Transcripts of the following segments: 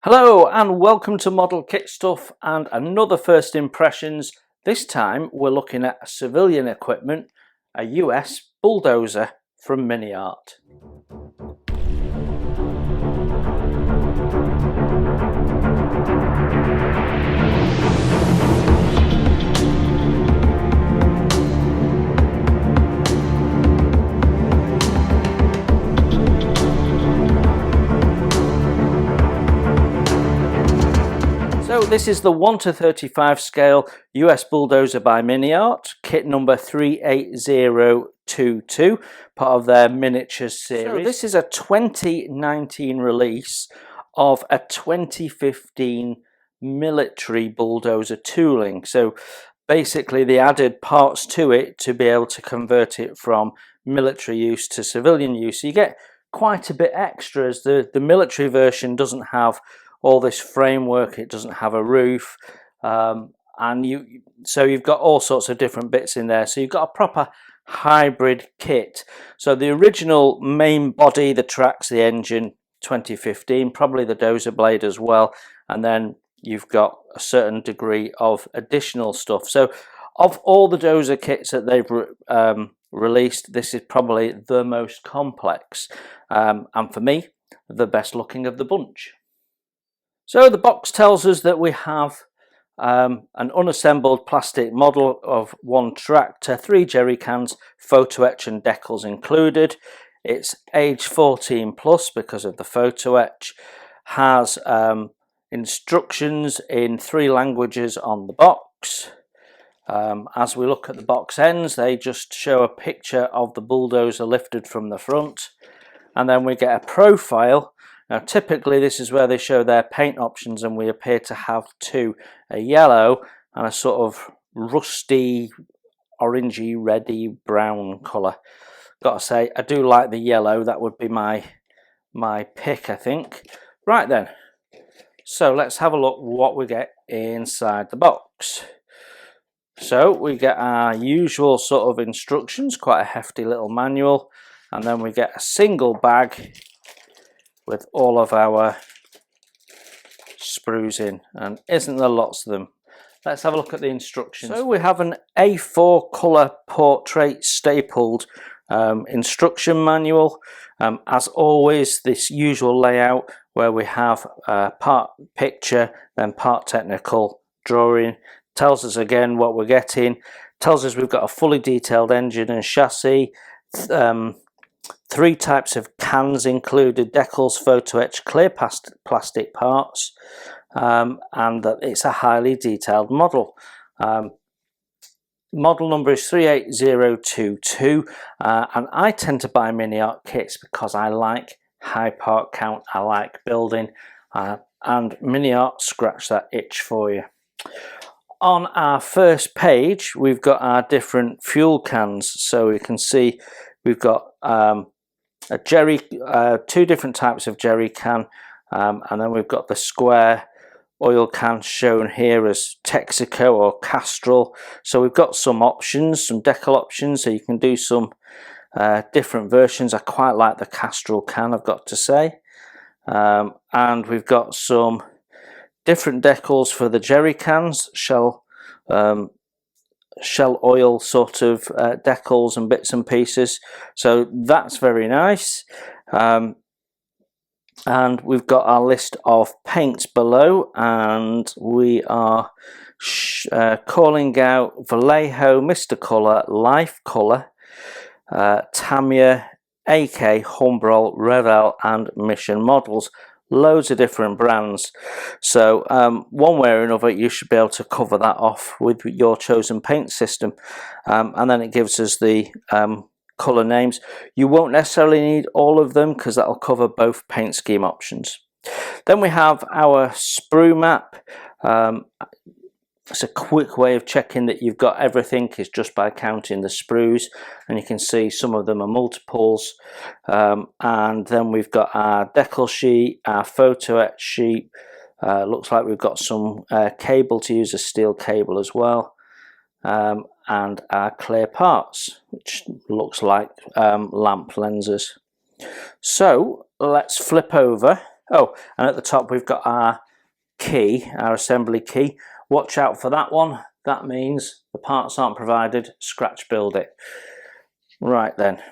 Hello and welcome to Model Kit Stuff and another first impressions. This time we're looking at civilian equipment, a US bulldozer from Miniart. So this is the 1:35 scale US Bulldozer by Miniart, kit number 38022, part of their miniatures series. So this is a 2019 release of a 2015 military bulldozer tooling. So basically they added parts to it to be able to convert it from military use to civilian use. So you get quite a bit extra, as the military version doesn't have all this framework, it doesn't have a roof, and you've got all sorts of different bits in there. So you've got a proper hybrid kit. So the original main body, the tracks, the engine, 2015, probably the dozer blade as well, and then you've got a certain degree of additional stuff. So of all the dozer kits that they've released, this is probably the most complex, and for me, the best looking of the bunch. So the box tells us that we have an unassembled plastic model of one tractor, 3 jerry cans, photo etch and decals included. It's age 14 plus because of the photo etch. Has instructions in 3 languages on the box. As we look at the box ends, they just show a picture of the bulldozer lifted from the front, and then we get a profile. Now typically this is where they show their paint options, and we appear to have 2, a yellow and a sort of rusty, orangey, reddy brown colour. Gotta say, I do like the yellow. That would be my pick, I think. Right then, so let's have a look what we get inside the box. So we get our usual sort of instructions, quite a hefty little manual, and then we get a single bag with all of our sprues in, and isn't there lots of them? Let's have a look at the instructions. So we have an A4 colour portrait stapled instruction manual. As always, this usual layout where we have part picture, then part technical drawing. Tells us again what we're getting. Tells us we've got a fully detailed engine and chassis. 3 types of cans included: Decals, photo etch, clear plastic parts, and that it's a highly detailed model. Model number is 38022, and I tend to buy Miniart kits because I like high part count, I like building, and Miniart scratch that itch for you. On our first page, we've got our different fuel cans, so we can see we've got a jerry, 2 different types of jerry can, and then we've got the square oil can shown here as Texaco or Castrol. So we've got some options, some decal options, so you can do some different versions. I quite like the Castrol can, I've got to say, and we've got some different decals for the jerry cans, shell oil sort of decals and bits and pieces, so that's very nice. And we've got our list of paints below, and we are calling out Vallejo, Mr. Colour, Life Colour, Tamiya, AK, Humbrol, Revell and Mission models. Loads of different brands, so one way or another you should be able to cover that off with your chosen paint system, and then it gives us the colour names. You won't necessarily need all of them because that'll cover both paint scheme options. Then we have our sprue map. It's a quick way of checking that you've got everything is just by counting the sprues, and you can see some of them are multiples. And then we've got our decal sheet, our photo etch sheet. Looks like we've got some cable to use, a steel cable as well, and our clear parts, which looks like lamp lenses. So let's flip over Oh, and at the top we've got our key, our assembly key. Watch out for that one. That means the parts aren't provided, scratch build it. Right then,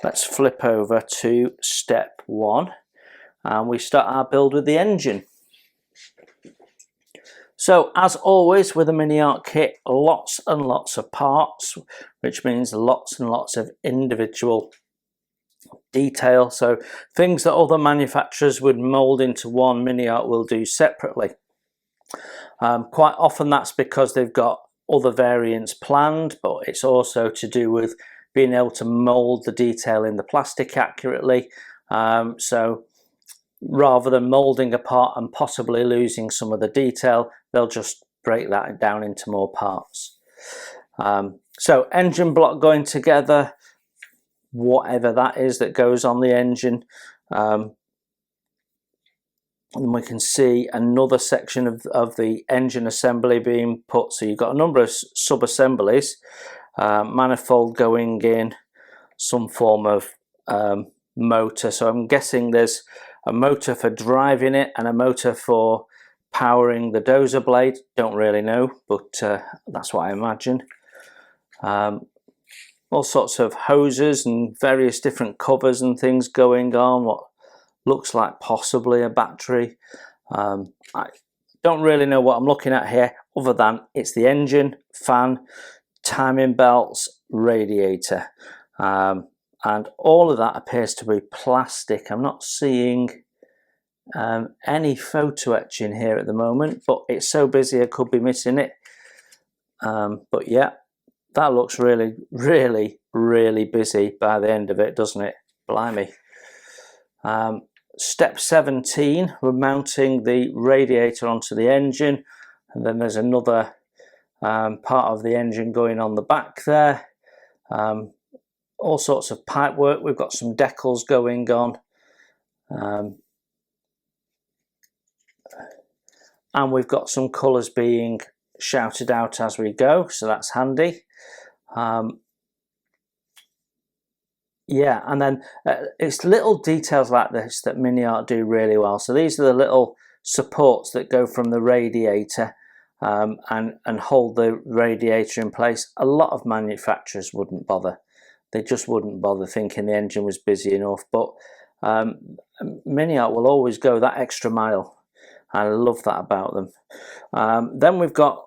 let's flip over to step 1 and we start our build with the engine. So as always with a Miniart kit, lots and lots of parts, which means lots and lots of individual detail. So things that other manufacturers would mold into one, Miniart will do separately. Quite often that's because they've got other variants planned, but it's also to do with being able to mold the detail in the plastic accurately. So rather than molding a part and possibly losing some of the detail, they'll just break that down into more parts. So engine block going together, whatever that is that goes on the engine. And we can see another section of the engine assembly being put. So you've got a number of sub-assemblies, manifold going in, some form of motor. So I'm guessing there's a motor for driving it and a motor for powering the dozer blade. Don't really know, but that's what I imagine. All sorts of hoses and various different covers and things going on. What looks like possibly a battery. I don't really know what I'm looking at here, other than it's the engine, fan, timing belts, radiator. And all of that appears to be plastic. I'm not seeing any photo etching here at the moment, but it's so busy I could be missing it. But yeah, that looks really, really, really busy by the end of it, doesn't it? Blimey. Step 17, we're mounting the radiator onto the engine, and then there's another part of the engine going on the back there. All sorts of pipe work. We've got some decals going on, and we've got some colours being shouted out as we go, so that's handy. Yeah, and then it's little details like this that Miniart do really well. So these are the little supports that go from the radiator and hold the radiator in place. A lot of manufacturers wouldn't bother. They just wouldn't bother, thinking the engine was busy enough. But Miniart will always go that extra mile. I love that about them. Then we've got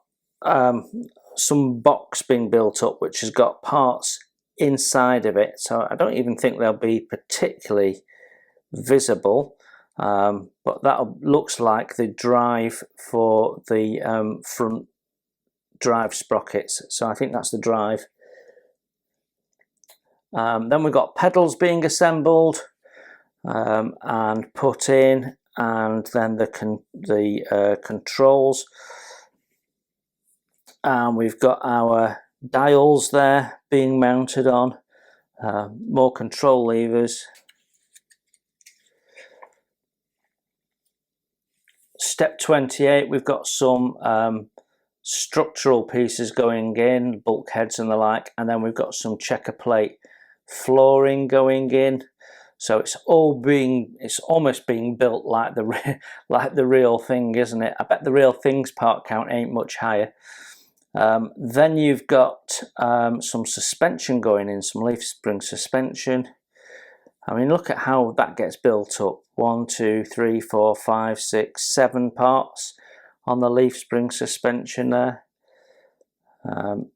some box being built up, which has got parts inside of it, so I don't even think they'll be particularly visible, but that looks like the drive for the front drive sprockets, so I think that's the drive. Then we've got pedals being assembled and put in, and then the controls, and we've got our dials there being mounted on, more control levers. Step 28, we've got some structural pieces going in, bulkheads and the like, and then we've got some checker plate flooring going in. So it's almost being built like the real thing, isn't it? I bet the real thing's part count ain't much higher. Then you've got some suspension going in, some leaf spring suspension. I mean, look at how that gets built up. 1, 2, 3, 4, 5, 6, 7 parts on the leaf spring suspension there. And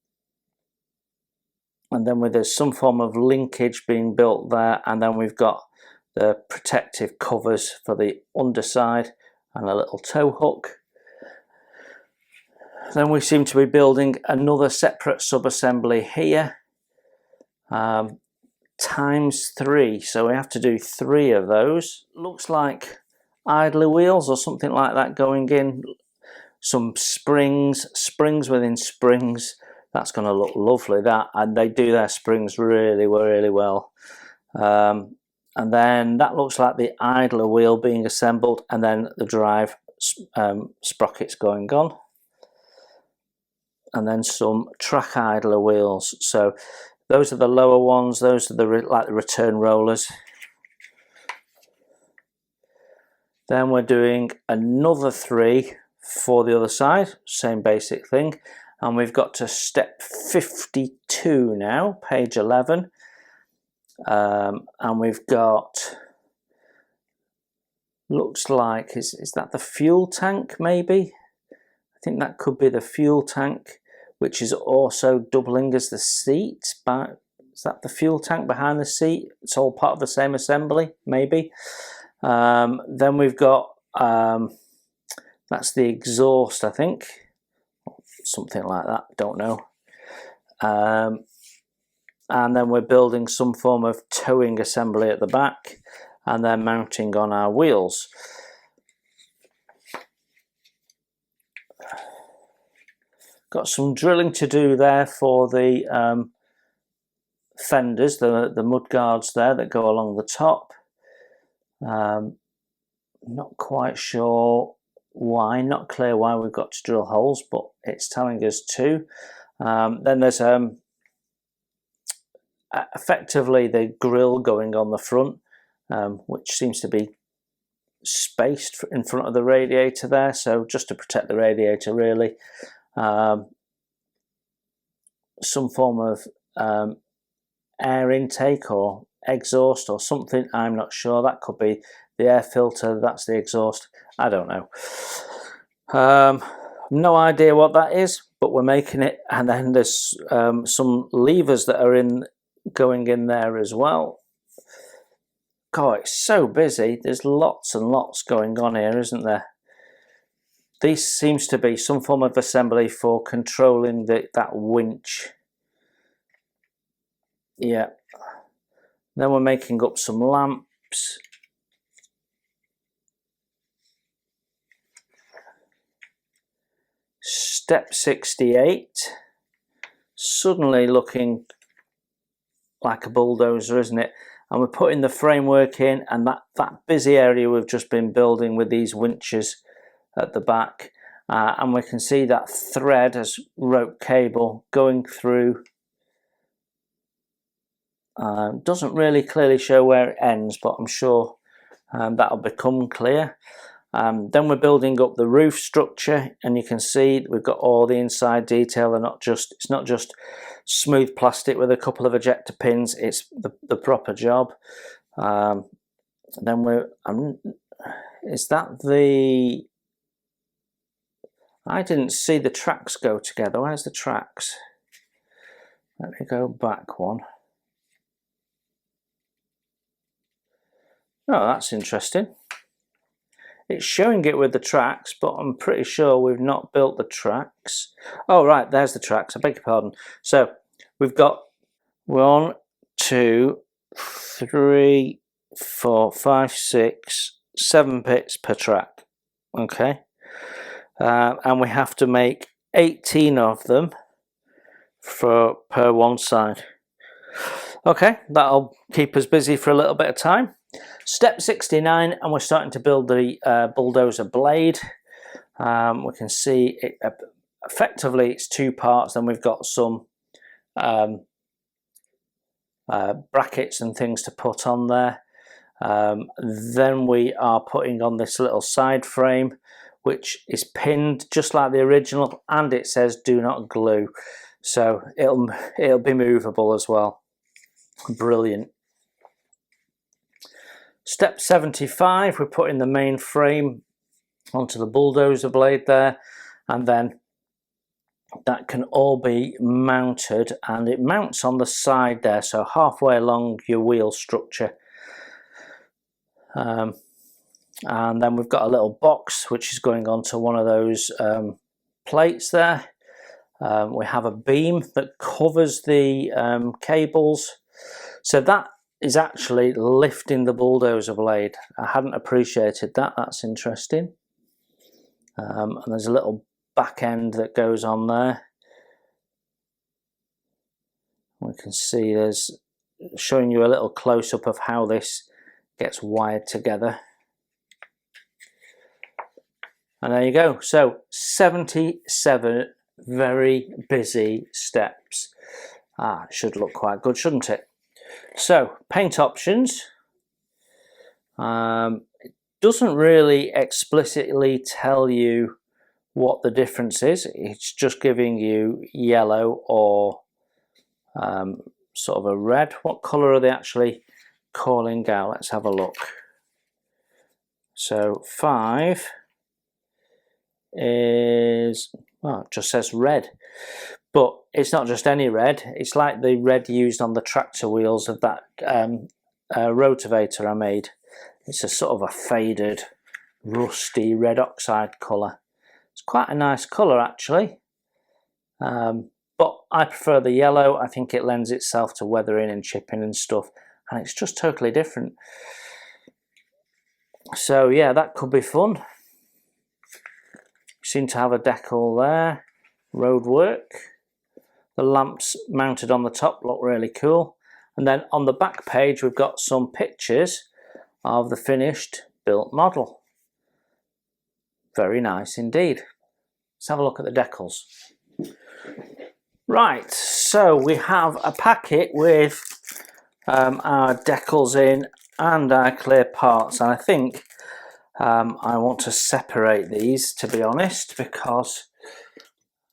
then there's some form of linkage being built there, and then we've got the protective covers for the underside and a little tow hook. Then we seem to be building another separate sub-assembly here, times 3, so we have to do 3 of those. Looks like idler wheels or something like that going in, some springs within springs. That's going to look lovely, that, and they do their springs really, really well. And then that looks like the idler wheel being assembled, and then the drive sprockets going on. And then some track idler wheels. So those are the lower ones. Those are like the return rollers. Then we're doing another 3 for the other side, same basic thing, and we've got to step 52 now, page 11, and we've got, looks like, is that the fuel tank maybe? I think that could be the fuel tank, which is also doubling as the seat. But is that the fuel tank behind the seat? It's all part of the same assembly, maybe. Then we've got, that's the exhaust, I think. Something like that, don't know. And then we're building some form of towing assembly at the back, and then mounting on our wheels. Got some drilling to do there for the fenders, the mud guards there that go along the top. Not quite sure why, not clear why we've got to drill holes, but it's telling us to. Then there's effectively the grill going on the front, which seems to be spaced in front of the radiator there, so just to protect the radiator really. Some form of air intake or exhaust or something, I'm not sure. That could be the air filter, that's the exhaust, I don't know. No idea what that is, but we're making it. And then there's some levers that are going in there as well. God, it's so busy. There's lots and lots going on here, isn't there? This seems to be some form of assembly for controlling that winch. Yeah. Then we're making up some lamps. Step 68. Suddenly looking like a bulldozer, isn't it? And we're putting the framework in, and that busy area we've just been building with these winches at the back, and we can see that thread as rope cable going through. Doesn't really clearly show where it ends, but I'm sure that'll become clear. Then we're building up the roof structure, and you can see we've got all the inside detail, and it's not just smooth plastic with a couple of ejector pins, it's the proper job. Then is that the, I didn't see the tracks go together. Where's the tracks? Let me go back one. Oh, that's interesting. It's showing it with the tracks, but I'm pretty sure we've not built the tracks. Oh, right, there's the tracks. I beg your pardon. So we've got 1, 2, 3, 4, 5, 6, 7 bits per track. Okay. And we have to make 18 of them per one side. Okay, that'll keep us busy for a little bit of time. Step 69, and we're starting to build the bulldozer blade. We can see it, effectively it's 2 parts. Then we've got some brackets and things to put on there. Then we are putting on this little side frame, which is pinned just like the original, and it says do not glue, so it'll be movable as well. Brilliant. Step 75, we're putting the main frame onto the bulldozer blade there, and then that can all be mounted, and it mounts on the side there, so halfway along your wheel structure. And then we've got a little box which is going onto one of those plates there. We have a beam that covers the cables, so that is actually lifting the bulldozer blade. I hadn't appreciated that. That's interesting. And there's a little back end that goes on there. We can see there's showing you a little close-up of how this gets wired together. And there you go. So 77 very busy steps. It should look quite good, shouldn't it? So paint options. It doesn't really explicitly tell you what the difference is. It's just giving you yellow or sort of a red. What colour are they actually calling out? Let's have a look. So 5 is, well, it just says red, but it's not just any red. It's like the red used on the tractor wheels of that rotavator I made. It's a sort of a faded, rusty red oxide colour. It's quite a nice colour actually, but I prefer the yellow. I think it lends itself to weathering and chipping and stuff, and it's just totally different. So yeah, that could be fun. Seem to have a decal there, road work. The lamps mounted on the top look really cool. And then on the back page we've got some pictures of the finished built model. Very nice indeed. Let's have a look at the decals. Right, so we have a packet with our decals in and our clear parts, and I think I want to separate these, to be honest, because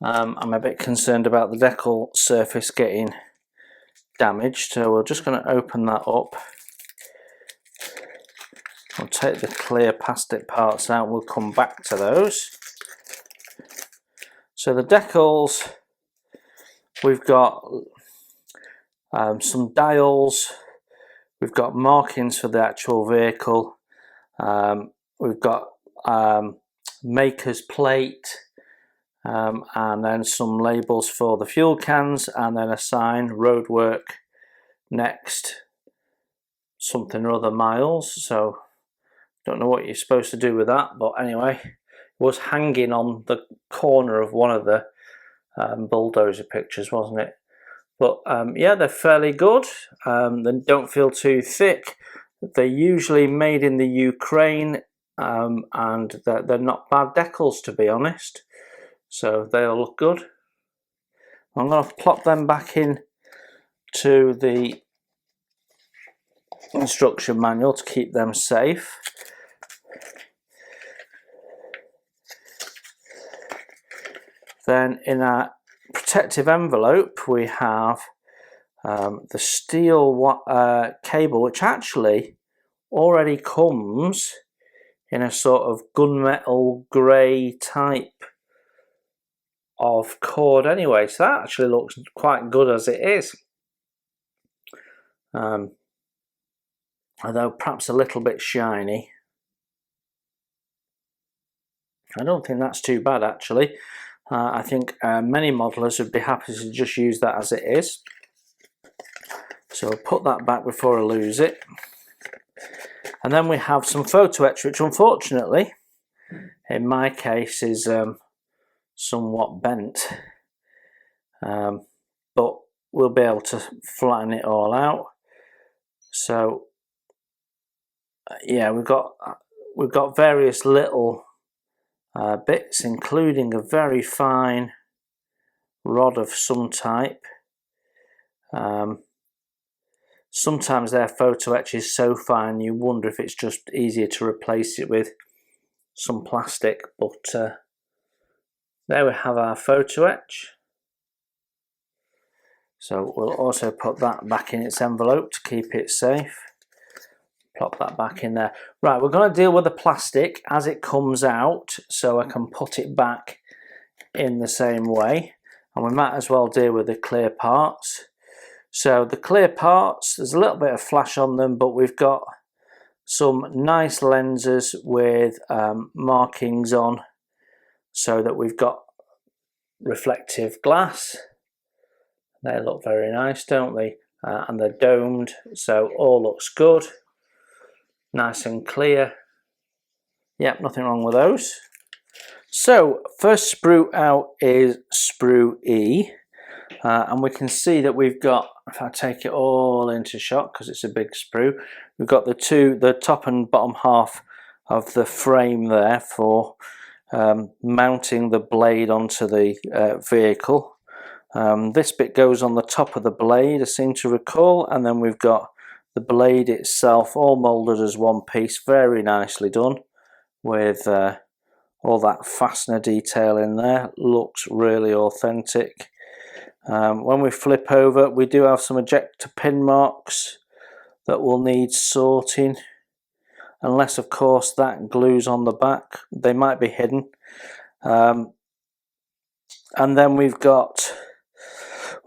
I'm a bit concerned about the decal surface getting damaged. So we're just going to open that up. We'll take the clear plastic parts out, we'll come back to those. So the decals, we've got some dials, we've got markings for the actual vehicle, we've got maker's plate, and then some labels for the fuel cans, and then a sign, roadwork next something or other miles. So don't know what you're supposed to do with that, but anyway, it was hanging on the corner of one of the Bulldozer pictures, wasn't it? But yeah, they're fairly good. They don't feel too thick. They're usually made in the Ukraine, and they're not bad decals, to be honest. So they'll look good. I'm going to plop them back in to the instruction manual to keep them safe. Then in our protective envelope we have the steel cable, which actually already comes in a sort of gunmetal grey type of cord anyway, so that actually looks quite good as it is, although perhaps a little bit shiny. I don't think that's too bad actually. I think many modelers would be happy to just use that as it is. So I'll put that back before I lose it. And then we have some photo etch, which unfortunately in my case is somewhat bent, but we'll be able to flatten it all out. So yeah, we've got various little bits, including a very fine rod of some type. Sometimes their photo etch is so fine you wonder if it's just easier to replace it with some plastic, but there we have our photo etch. So we'll also put that back in its envelope to keep it safe. Plop that back in there. Right, we're going to deal with the plastic as it comes out, so I can put it back in the same way. And we might as well deal with the clear parts. So the clear parts, there's a little bit of flash on them, but we've got some nice lenses with markings on, so that we've got reflective glass. They look very nice, don't they? And they're domed, so all looks good. Nice and clear. Yep, nothing wrong with those. So first sprue out is Sprue E, and we can see that we've got, if I take it all into shot because it's a big sprue, we've got the top and bottom half of the frame there for mounting the blade onto the vehicle. This bit goes on the top of the blade, I seem to recall, and then we've got the blade itself all moulded as one piece, very nicely done with all that fastener detail in there. Looks really authentic. When we flip over, we do have some ejector pin marks that will need sorting, unless of course that glues on the back. They might be hidden. And then we've got,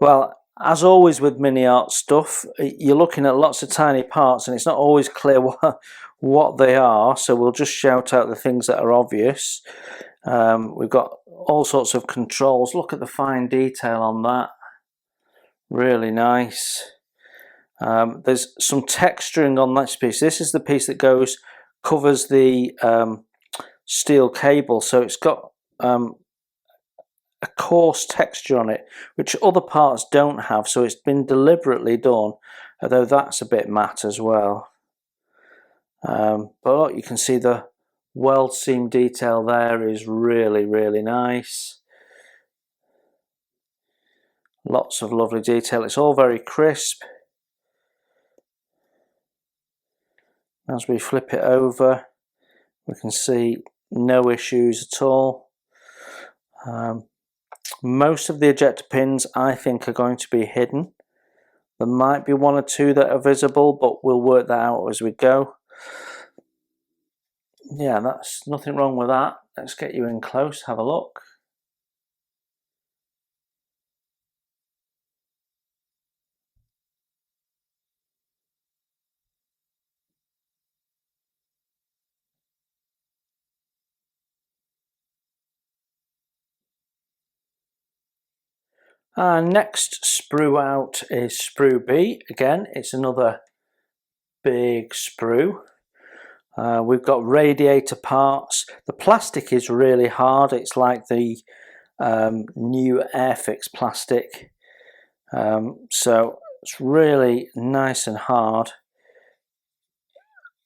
well, as always with Miniart stuff, you're looking at lots of tiny parts and it's not always clear what they are, so we'll just shout out the things that are obvious. We've got all sorts of controls. Look at the fine detail on that, really nice. There's some texturing on this piece. This is the piece that covers the steel cable, so it's got a coarse texture on it, which other parts don't have, so it's been deliberately done, although that's a bit matte as well. But look, you can see the weld seam detail there is really, really nice. Lots of lovely detail. It's all very crisp. As we flip it over, we can see no issues at all. Most of the ejector pins I think are going to be hidden. There might be one or two that are visible, but we'll work that out as we go. Yeah, that's nothing wrong with that. Let's get you in close, have a look. Our next sprue out is Sprue B. Again, it's another big sprue. We've got radiator parts. The plastic is really hard. It's like the new Airfix plastic. So it's really nice and hard.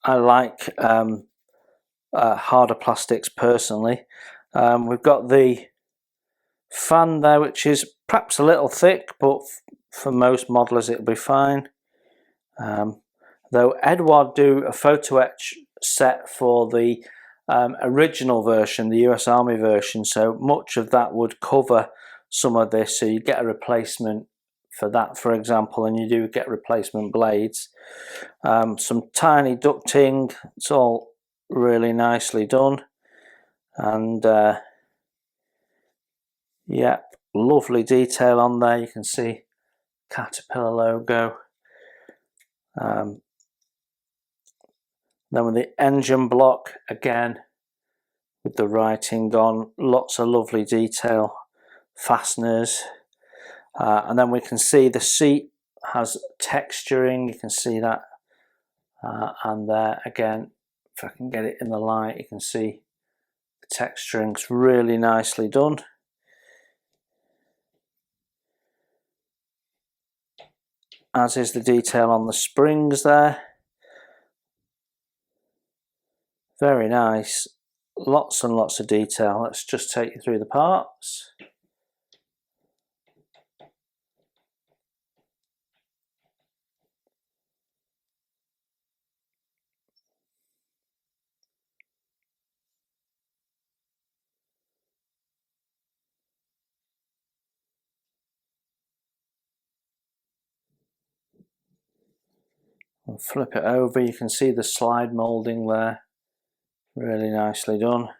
I like harder plastics personally. We've got the fan there, which is perhaps a little thick, but for most modelers it'll be fine. Though Edouard do a photo etch set for the original version, the US Army version, so much of that would cover some of this, so you get a replacement for that, for example, and you do get replacement blades. Some tiny ducting, it's all really nicely done, and yeah, lovely detail on there. You can see Caterpillar logo. Then with the engine block, again with the writing on, lots of lovely detail, fasteners, and then we can see the seat has texturing. You can see that, and there again, if I can get it in the light, you can see the texturing's really nicely done. As is the detail on the springs there. Very nice. Lots and lots of detail. Let's just take you through the parts. And flip it over, you can see the slide moulding there. Really nicely done.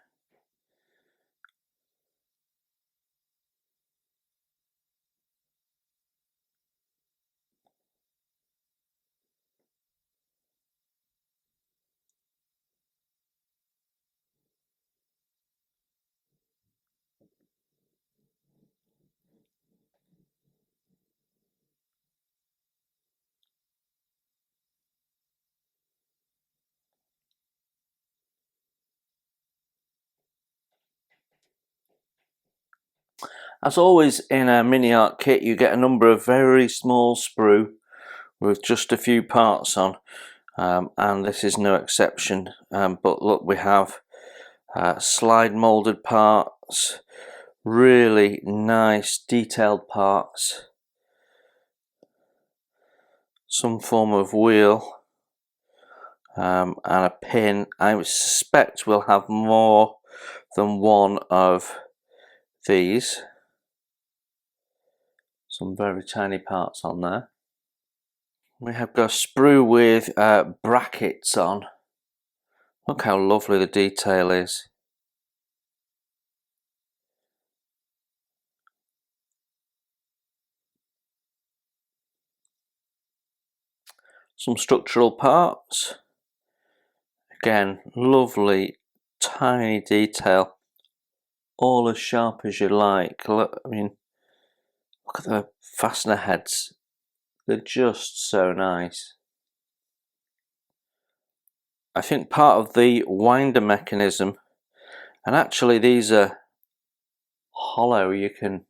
As always in a Miniart kit, you get a number of very small sprue with just a few parts on, and this is no exception. But look, we have slide molded parts, really nice detailed parts. some form of wheel and a pin. I suspect we'll have more than one of these. Some very tiny parts on there. We have got a sprue with brackets on. Look how lovely the detail is. Some structural parts. Again, lovely tiny detail. All as sharp as you like. Look, I mean, look at the fastener heads. They're just so nice. I think part of the winder mechanism, and actually these are hollow, you can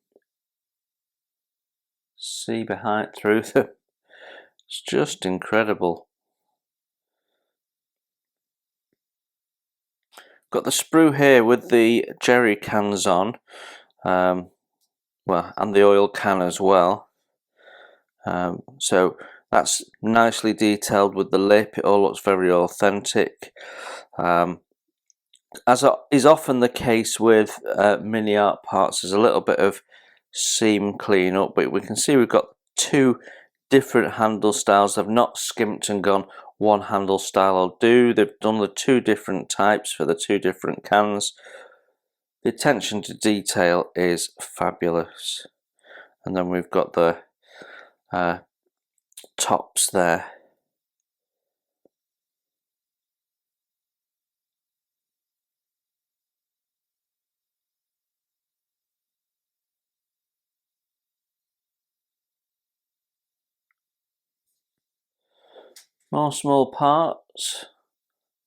see behind through them. It's just incredible. Got the sprue here with the jerry cans on, well, and the oil can as well. So that's nicely detailed with the lip. It all looks very authentic. As is often the case with Miniart parts, there's a little bit of seam cleanup, but we can see we've got two different handle styles. They've not skimped and gone one handle style will do. They've done the two different types for the two different cans. The attention to detail is fabulous. And then we've got the tops there. More small parts.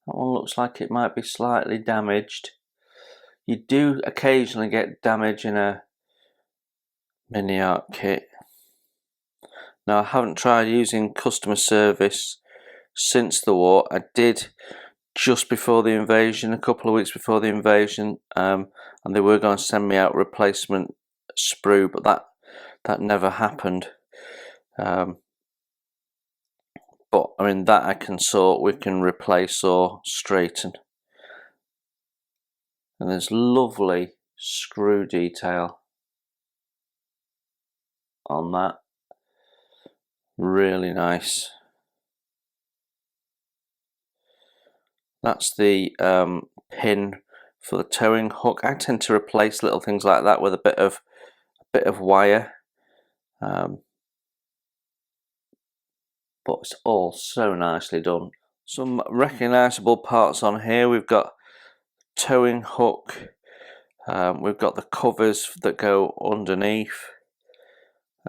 That one looks like it might be slightly damaged. You do occasionally get damage in a Miniart kit. Now, I haven't tried using customer service since the war. I did just before the invasion, a couple of weeks before the invasion, and they were going to send me out replacement sprue, but that never happened. But I mean, that I can sort, we can replace or straighten. And there's lovely screw detail on that. Really nice. That's the pin for the towing hook. I tend to replace little things like that with a bit of wire. But it's all so nicely done. Some recognisable parts on here. We've got towing hook. We've got the covers that go underneath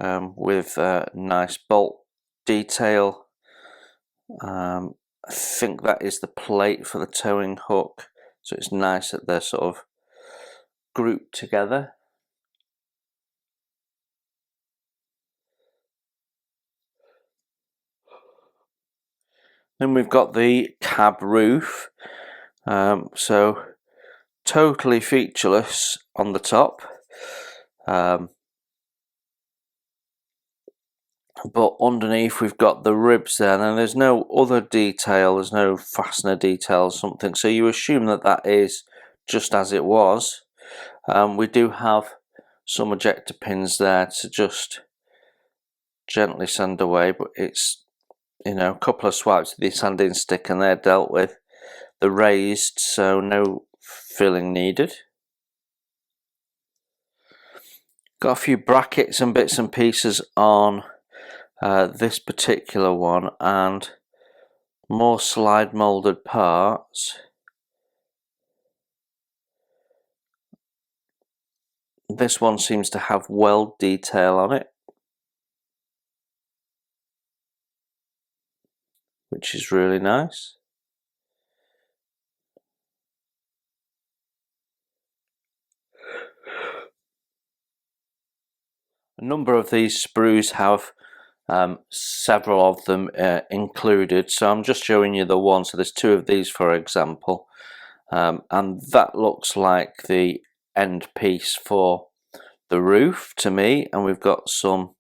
with nice bolt detail. I think that is the plate for the towing hook, so it's nice that they're sort of grouped together. Then we've got the cab roof, so totally featureless on the top, but underneath we've got the ribs there. Now there's no other detail, there's no fastener detail or something, so you assume that that is just as it was. We do have some ejector pins there to just gently sand away, but it's, you know, a couple of swipes with the sanding stick and they're dealt with. They're raised, so no filling needed. Got a few brackets and bits and pieces on this particular one, and more slide molded parts. This one seems to have weld detail on it, which is really nice. A number of these sprues have several of them included, so I'm just showing you the one. So there's two of these, for example, and that looks like the end piece for the roof to me. And we've got some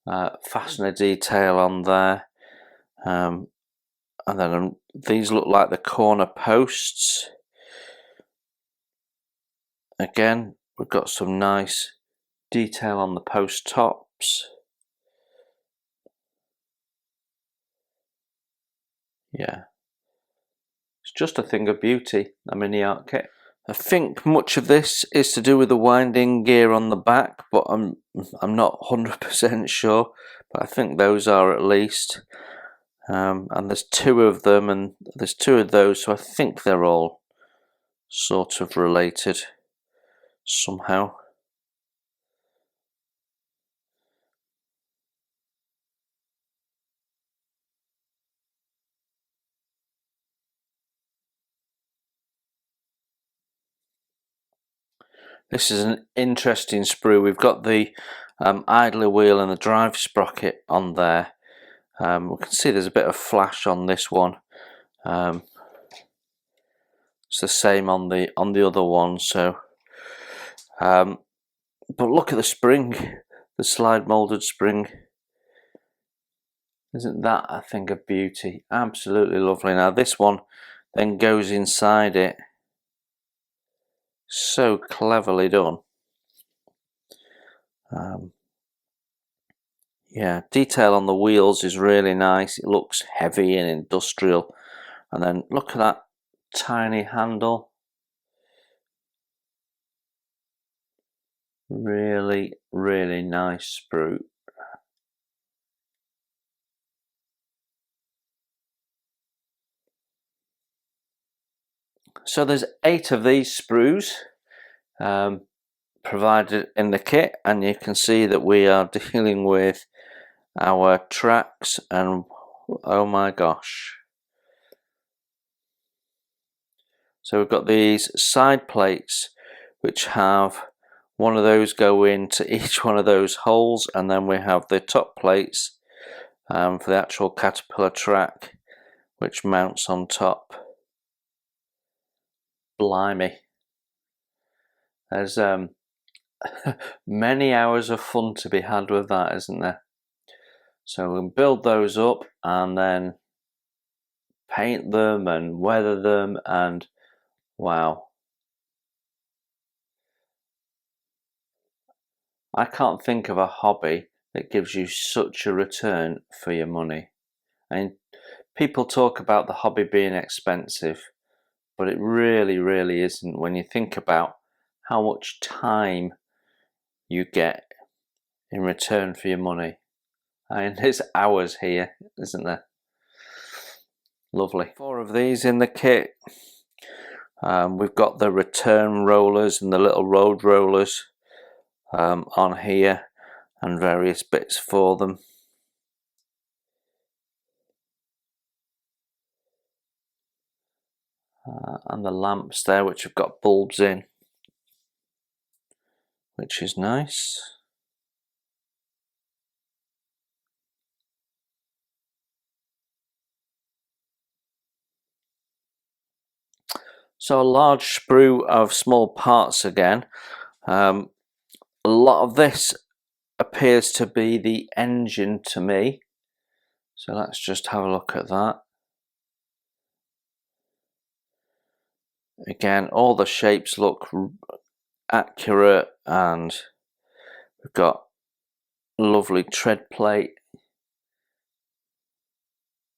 fastener detail on there, and then these look like the corner posts. Again, we've got some nice detail on the post tops. Yeah, it's just a thing of beauty, a Miniart kit. I think much of this is to do with the winding gear on the back, but I'm not 100% sure, but I think those are at least. And there's two of them, and there's two of those, so I think they're all sort of related somehow. This is an interesting sprue. We've got the idler wheel and the drive sprocket on there. We can see there's a bit of flash on this one. It's the same on the other one. So, but look at the spring, the slide molded spring. Isn't that a thing of beauty? Absolutely lovely. Now this one then goes inside it. So cleverly done. Yeah, detail on the wheels is really nice. It looks heavy and industrial. And then look at that tiny handle. Really, really nice sprue. So there's 8 of these sprues provided in the kit, and you can see that we are dealing with our tracks, and oh my gosh. So we've got these side plates which have one of those go into each one of those holes, and then we have the top plates for the actual caterpillar track which mounts on top. Blimey. There's many hours of fun to be had with that, isn't there? So we'll build those up and then paint them and weather them, and wow. I can't think of a hobby that gives you such a return for your money. I mean, people talk about the hobby being expensive, but it really, really isn't when you think about how much time you get in return for your money. I mean, there's hours here, isn't there? Lovely. 4 of these in the kit. We've got the return rollers and the little road rollers on here, and various bits for them. And the lamps there, which have got bulbs in, which is nice. So a large sprue of small parts again. A lot of this appears to be the engine to me. So let's just have a look at that. Again, all the shapes look accurate, and we've got lovely tread plate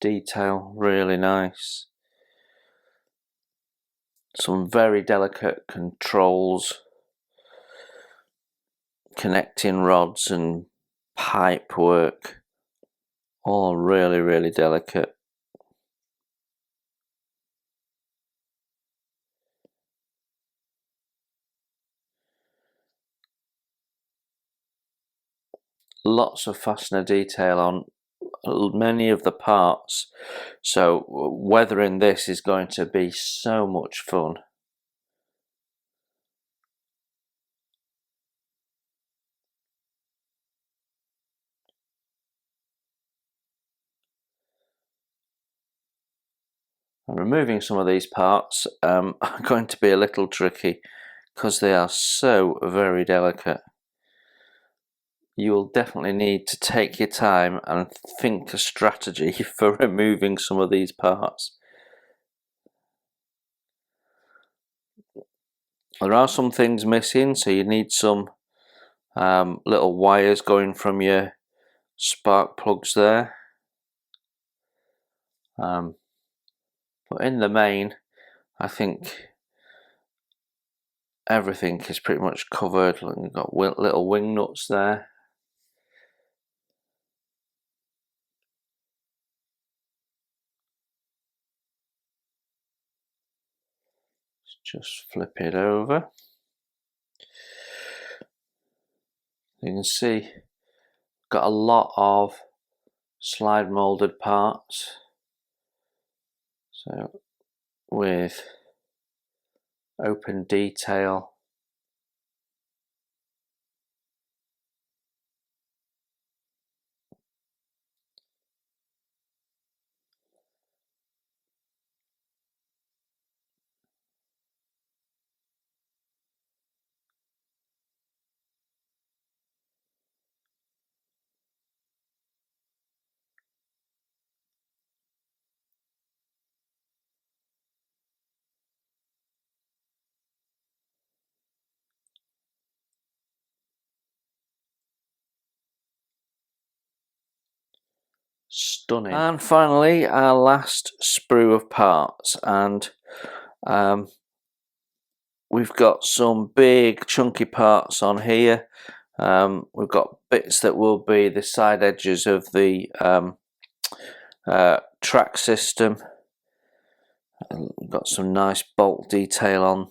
detail, really nice. Some very delicate controls, connecting rods and pipe work, all really, really delicate. Lots of fastener detail on many of the parts, so weathering this is going to be so much fun. And removing some of these parts are going to be a little tricky because they are so very delicate. you'll definitely need to take your time and think a strategy for removing some of these parts. There are some things missing, so you need some little wires going from your spark plugs there. But in the main, I think everything is pretty much covered. You've got little wing nuts there. Let's just flip it over. You can see got a lot of slide molded parts, so with open detail. Stunning. And finally, our last sprue of parts, and we've got some big chunky parts on here. We've got bits that will be the side edges of the track system. We've got some nice bolt detail on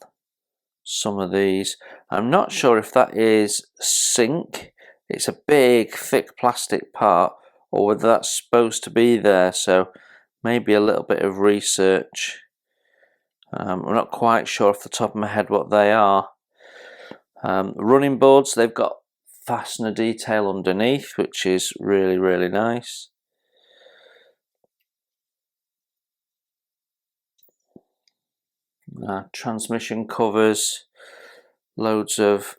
some of these. I'm not sure if that is zinc. It's a big thick plastic part, or whether that's supposed to be there, so maybe a little bit of research. I'm not quite sure off the top of my head what they are. Running boards, they've got fastener detail underneath, which is really nice. Transmission covers, loads of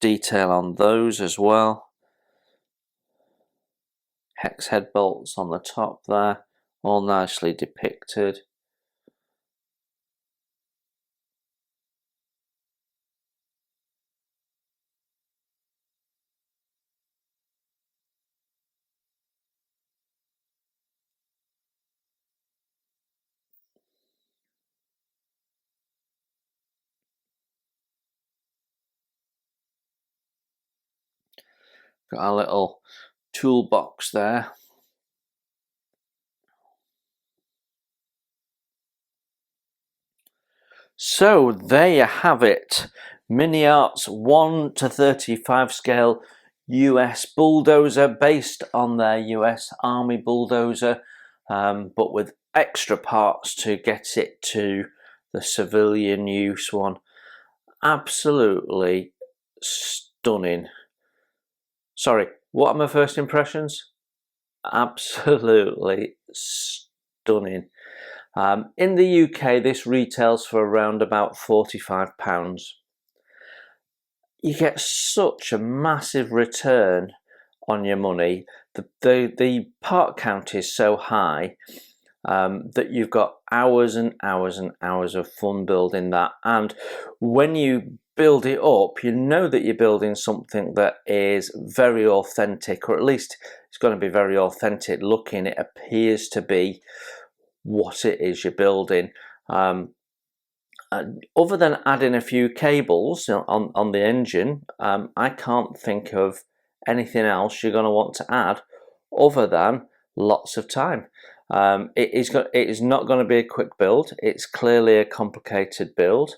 detail on those as well. Hex head bolts on the top there, all nicely depicted. Got our little toolbox there. So there you have it, Miniart's 1:35 scale US bulldozer, based on their US Army bulldozer, but with extra parts to get it to the civilian use one. Absolutely stunning. Sorry, what are my first impressions? Absolutely stunning. In the UK, this retails for around about £45. You get such a massive return on your money. The part count is so high that you've got hours and hours and hours of fun building that. And when you build it up, you know that you're building something that is very authentic, or at least it's going to be very authentic looking. It appears to be what it is you're building. Other than adding a few cables on the engine, I can't think of anything else you're going to want to add other than lots of time. It is not going to be a quick build. It's clearly a complicated build,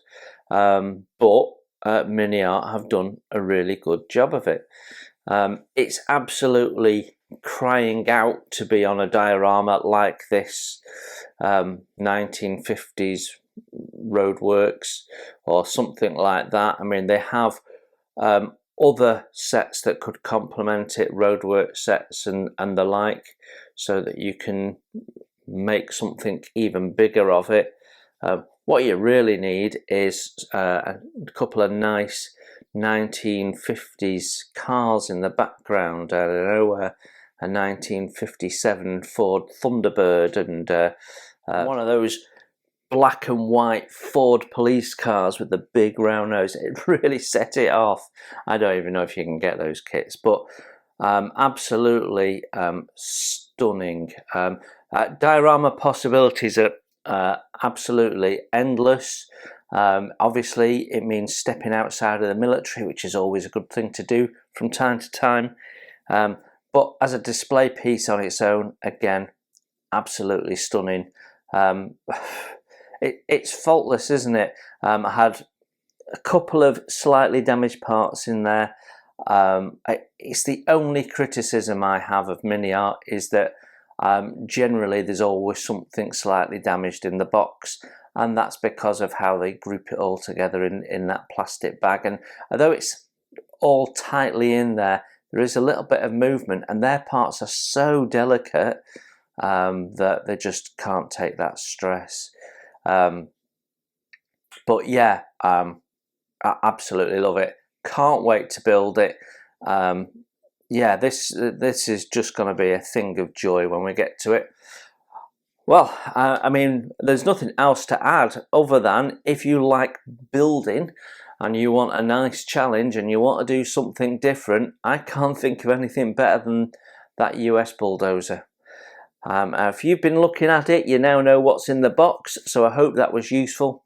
but Miniart have done a really good job of it. It's absolutely crying out to be on a diorama like this 1950s roadworks or something like that. I mean, they have other sets that could complement it, roadwork sets and the like, so that you can make something even bigger of it. What you really need is a couple of nice 1950s cars in the background. I don't know, a 1957 Ford Thunderbird and one of those black and white Ford police cars with the big round nose. It really set it off. I don't even know if you can get those kits, but absolutely stunning. Diorama possibilities are absolutely endless. Obviously it means stepping outside of the military, which is always a good thing to do from time to time, but as a display piece on its own, again, absolutely stunning. It's faultless, isn't it? I had a couple of slightly damaged parts in there. It's the only criticism I have of Miniart is that generally there's always something slightly damaged in the box, and that's because of how they group it all together in that plastic bag. And although it's all tightly in there, there is a little bit of movement, and their parts are so delicate that they just can't take that stress. But yeah, I absolutely love it. Can't wait to build it. Yeah, this is just going to be a thing of joy when we get to it. Well, I mean, there's nothing else to add other than if you like building and you want a nice challenge and you want to do something different, I can't think of anything better than that US Bulldozer. If you've been looking at it, you now know what's in the box, so I hope that was useful.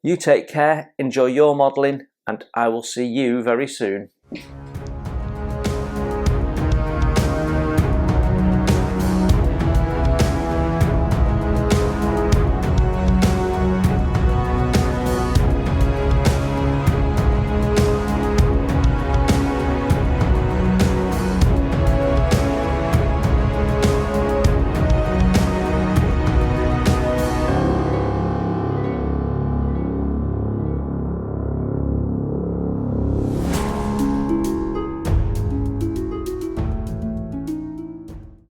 You take care, enjoy your modelling, and I will see you very soon.